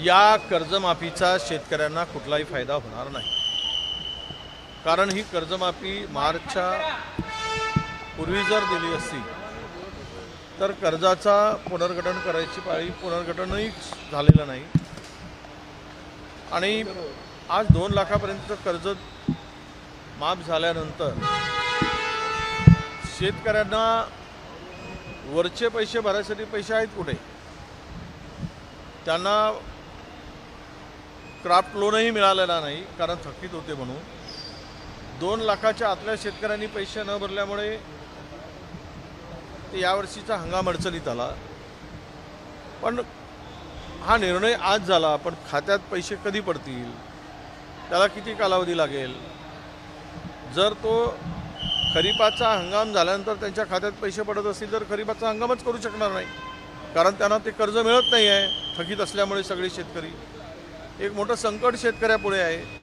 या कर्जमाफीचा शेतकऱ्यांना कुठलाही फायदा होणार नाही। कारण ही कर्जमाफी मार्चच्या पूर्वी जर दिली असती तर कर्जाचा पुनर्गठन करायची पाळी पुनर्गठनही झालेलं नाही आणि आज 2 लाखापर्यंत कर्ज माफ झाल्यानंतर शेतकऱ्यांना वरचे पैसे भरायसाठी पैसे आहेत कुठे? त्यांना क्राफ्ट लोनही मिळालेला नाही कारण थकीत होते म्हणून। 2 लाखाच्या आतल्या शेतकऱ्यांनी पैसे न भरल्यामुळे यावर्षीचा हंगाम अडचणीत आला। पण हा निर्णय आज झाला, पण खात्यात पैसे कधी पडतील, त्याला किती कालावधी लागेल? जर तो खरीपाचा हंगाम झाल्यानंतर त्यांच्या खात्यात पैसे पडत असतील तर खरीपाचा हंगामच करू शकणार नाही, कारण त्यांना ते कर्ज मिळत नाही आहे थकीत असल्यामुळे। सगळे शेतकरी एक मोठं संकट शेतकऱ्यापुढे आहे।